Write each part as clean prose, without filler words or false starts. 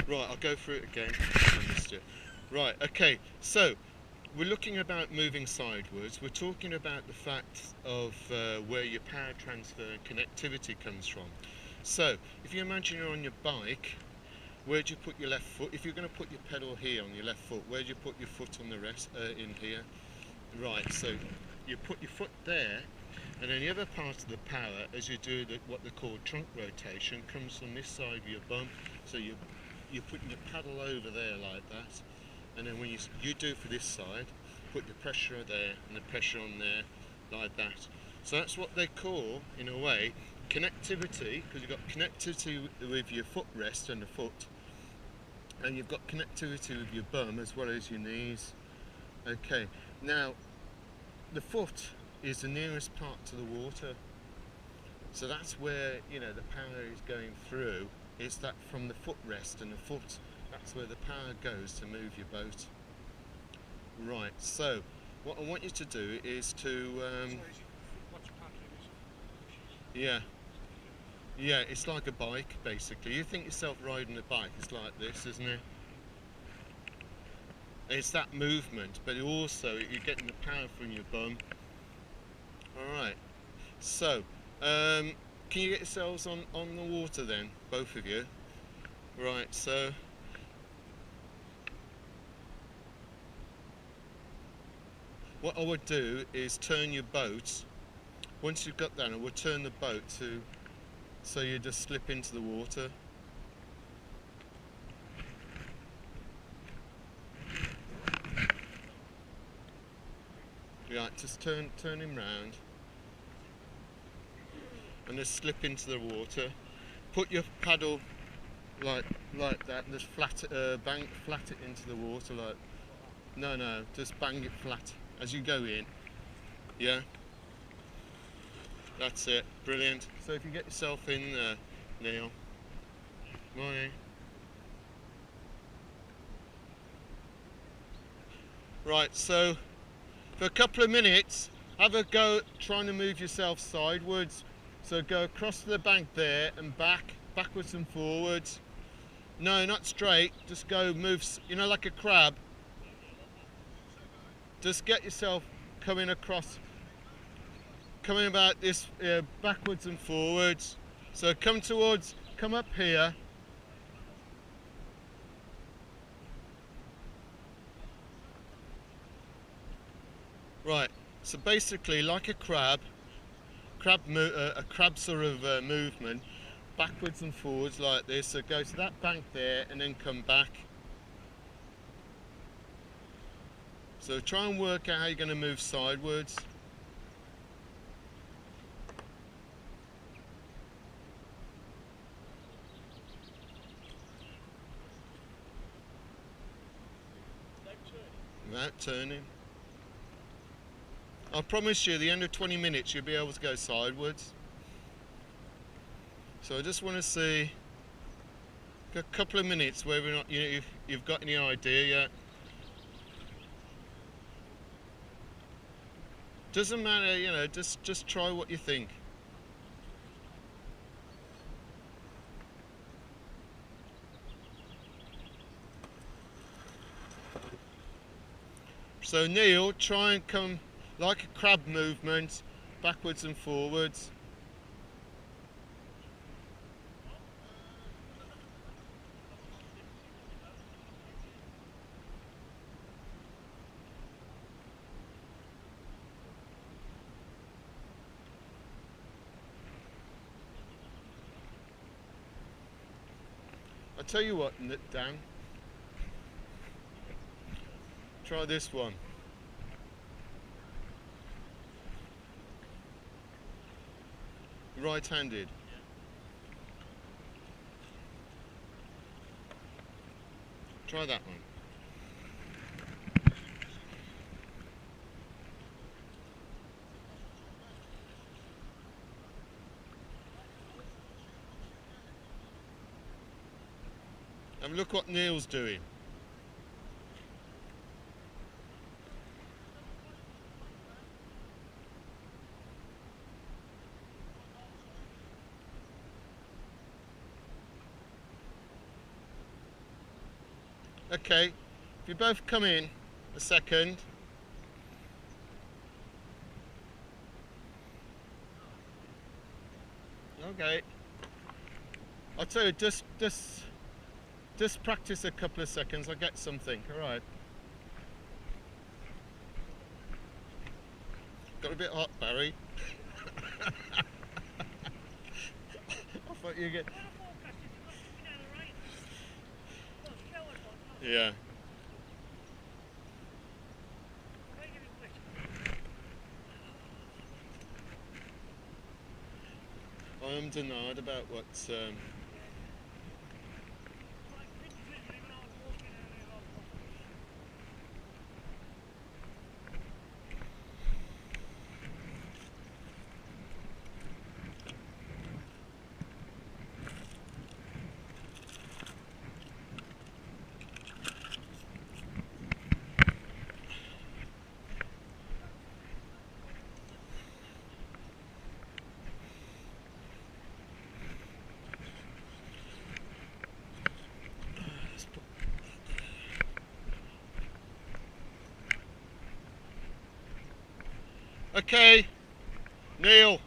Right, I'll go through it again. I missed it. Right, okay, so we're looking about moving sideways. We're talking about the fact of where your power transfer and connectivity comes from. So, if you imagine you're on your bike, where do you put your left foot? If you're going to put your pedal here on your left foot, where do you put your foot on the rest in here? Right, so you put your foot there, and then the other part of the power, as you do what they call trunk rotation, comes from this side of your bum. So you're putting your paddle over there like that, and then when you do for this side, put the pressure there and the pressure on there like that. So that's what they call, in a way, connectivity, because you've got connectivity with your footrest and the foot, and you've got connectivity with your bum as well as your knees. Okay, now the foot is the nearest part to the water, so that's where the power is going through. It's that from the footrest and the foot, that's where the power goes to move your boat. Right, so what I want you to do is to yeah, it's like a bike basically. You think yourself riding a bike, it's like this, isn't it? It's that movement, but also you're getting the power from your bum. Alright, so can you get yourselves on the water then, both of you? Right, so what I would do is turn your boat. Once you've got that, I would turn the boat so you just slip into the water. Right, just turn him round and just slip into the water. Put your paddle like that, and just flat it into the water like. No, just bang it flat as you go in. Yeah, that's it. Brilliant. So if you get yourself in there, Neil. Morning. Right, so for a couple of minutes, have a go trying to move yourself sideways. So go across the bank there and backwards and forwards. No, not straight, just go move, like a crab. Just get yourself coming across, coming about this backwards and forwards. So come up here. Right, so basically like a crab sort of movement, backwards and forwards like this. So go to that bank there and then come back. So try and work out how you're going to move sideways. Without turning. I promise you, at the end of 20 minutes, you'll be able to go sideways. So I just want to see a couple of minutes whether or not you've got any idea yet. Doesn't matter, just try what you think. So Neil, try and come like a crab movement, backwards and forwards. I'll tell you what, Dan, try this one. Right-handed. Try that one. And look what Neil's doing. Okay, if you both come in a second. Okay. I'll tell you, just practice a couple of seconds. I'll get something. All right. Got a bit hot, Barry. I thought you get. Yeah. I'm denied about what. Okay, Neil.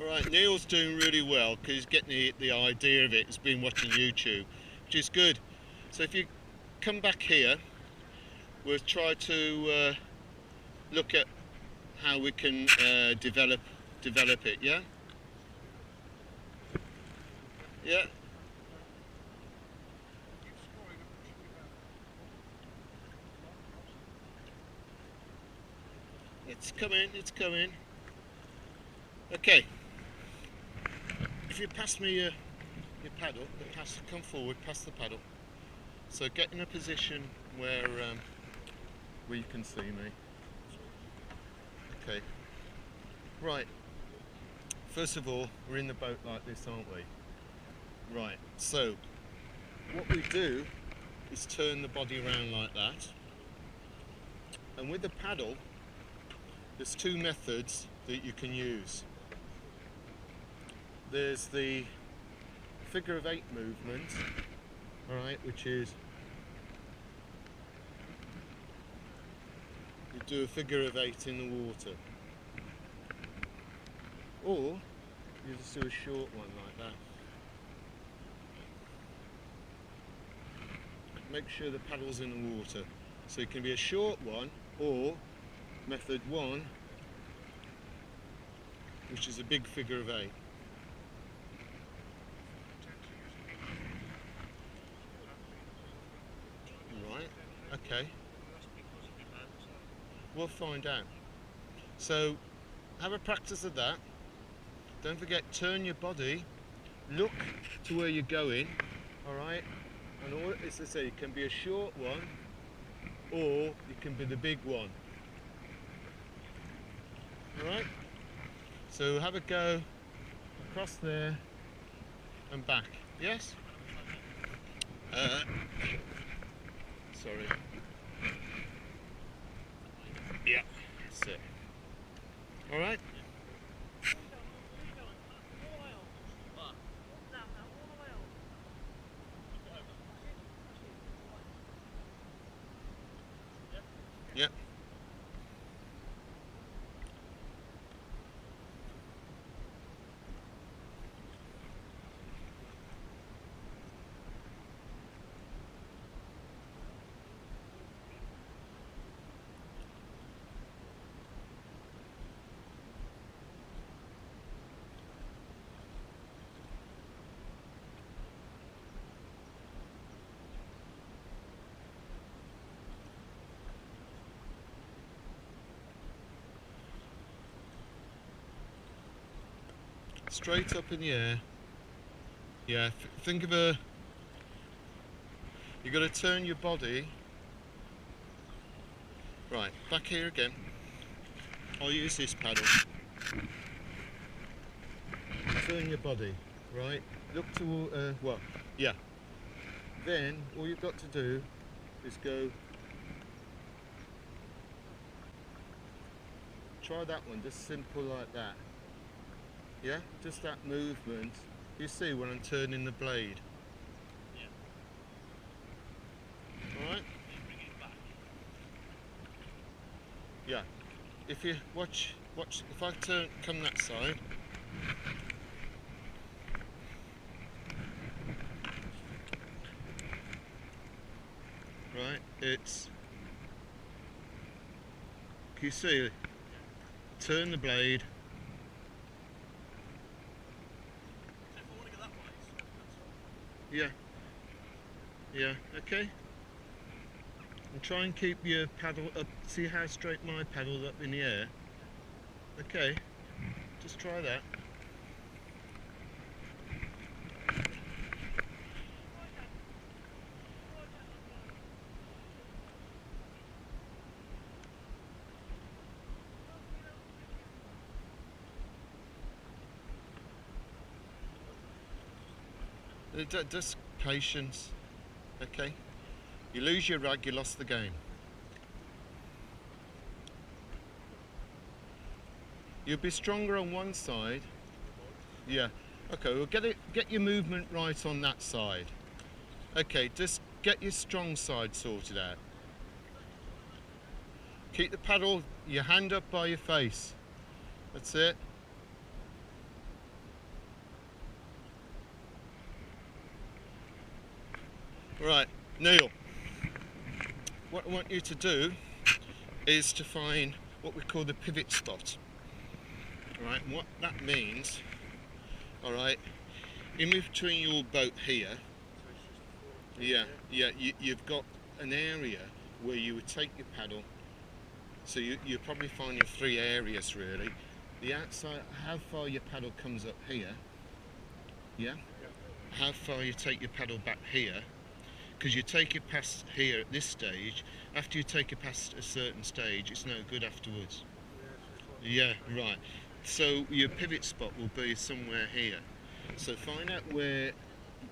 Alright, Neil's doing really well because he's getting the idea of it. He's been watching YouTube, which is good. So if you come back here, we'll try to look at how we can develop it, yeah? Yeah? It's coming, it's coming. Okay. If you pass me your paddle, come forward, pass the paddle. So get in a position where you can see me. Okay. Right. First of all, we're in the boat like this, aren't we? Right. So what we do is turn the body around like that. And with the paddle, there's two methods that you can use. There's the figure of eight movement, alright, which is you do a figure of eight in the water. Or you just do a short one like that. Make sure the paddle's in the water. So it can be a short one, or method one, which is a big figure of eight. Right, okay. We'll find out. So have a practice of that. Don't forget, turn your body, look to where you're going, alright? And all, as I say, it can be a short one, or it can be the big one. Alright? So have a go across there and back. Yes? Sorry. Yeah, that's it. Alright? Yep. Straight up in the air. Yeah, think of you've got to turn your body Right, back here again. I'll use this paddle. Turn your body, right? Look to, well, yeah. Then all you've got to do is go. Try that one, just simple like that. Yeah, just that movement. You see when I'm turning the blade. Yeah. Alright? Yeah. If you watch, if I come that side. Right, it's, can you see, turn the blade. Yeah, yeah, okay. And try and keep your paddle up, see how straight my paddle up in the air? Okay, just try that. Just patience, okay? You lose your rag, you lost the game. You'll be stronger on one side. Yeah. Okay, well get your movement right on that side. Okay, just get your strong side sorted out. Keep the paddle, your hand up by your face. That's it. Right, Neil, what I want you to do is to find what we call the pivot spot. Right, and what that means, alright, in between your boat here, you've got an area where you would take your paddle. So you'll probably find your three areas really. The outside, how far your paddle comes up here, yeah? How far you take your paddle back here, because you take it past here at this stage. After you take it past a certain stage, it's no good afterwards. Yeah, right. So your pivot spot will be somewhere here. So find out where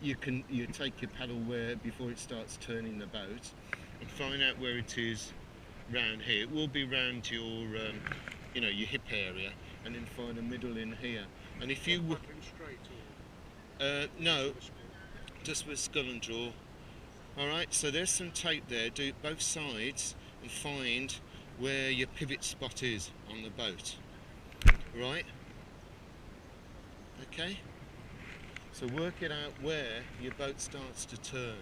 you take your paddle where before it starts turning the boat, and find out where it is round here. It will be round your, your hip area, and then find a middle in here. And if you would, no, just with scull and draw. All right. So there's some tape there. Do it both sides and find where your pivot spot is on the boat. Right. Okay. So work it out where your boat starts to turn,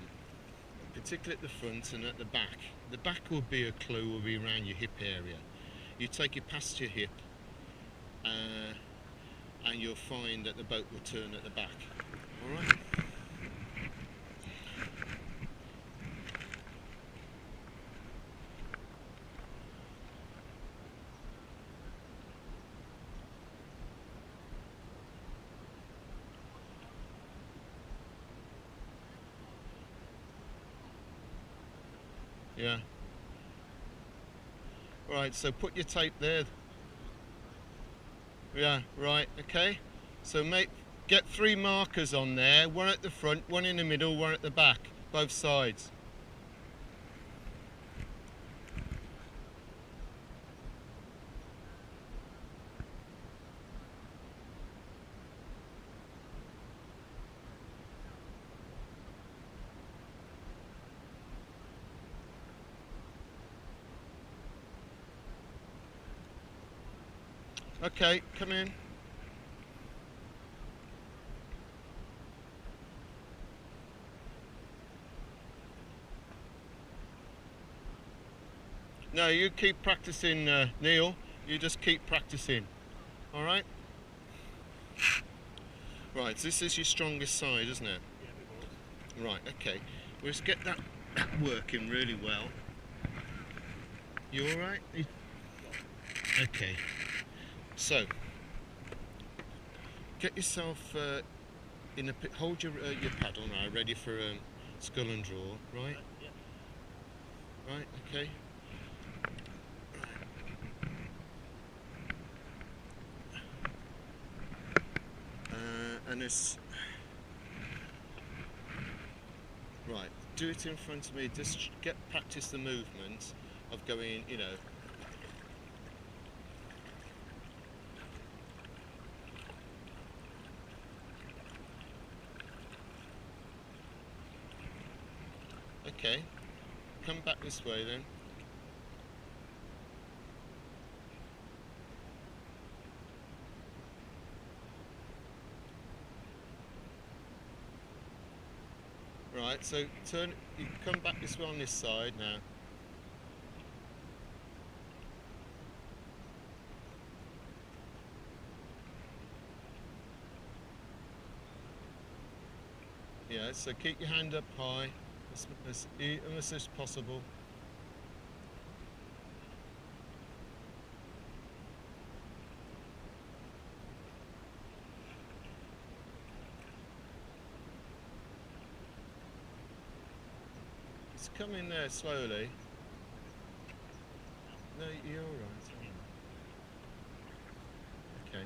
particularly at the front and at the back. The back will be a clue, will be around your hip area. You take it past your hip and you'll find that the boat will turn at the back. Alright? Yeah. Right, so put your tape there. Yeah, right, okay. So get 3 markers on there, one at the front, one in the middle, one at the back, both sides. Okay, come in. No, you keep practicing, Neil. You just keep practicing. All right? Right, so this is your strongest side, isn't it? Right, okay. We'll just get that working really well. You all right? Okay. So, get yourself in a pit. Hold your paddle now, ready for scull and draw. Right. Right. Okay. goodness. Right, do it in front of me. Just practice the movement of going, you know. Okay, come back this way then. Right, so you come back this way on this side now. Yeah, so keep your hand up high, as much as possible. Just come in there slowly. No, you're all right. Okay.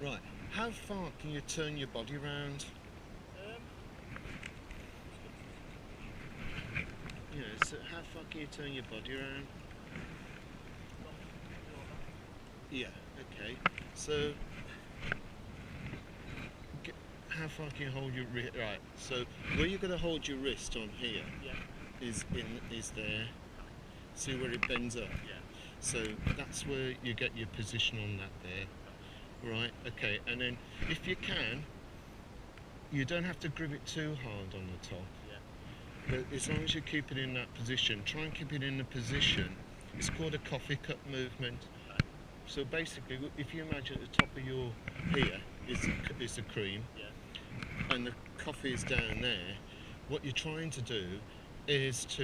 Right, how far can you turn your body around? You know, so how far can you turn your body around? Yeah, okay. So, how far can you hold your wrist? Right, so where you're going to hold your wrist on here is there. See where it bends up? Yeah. So that's where you get your position on that there. Right, okay, and then if you can, you don't have to grip it too hard on the top. Yeah. But as long as you keep it in that position, try and keep it in the position. It's called a coffee cup movement. So basically, if you imagine at the top of your here is the cream, Yeah. and the coffee is down there, what you're trying to do is to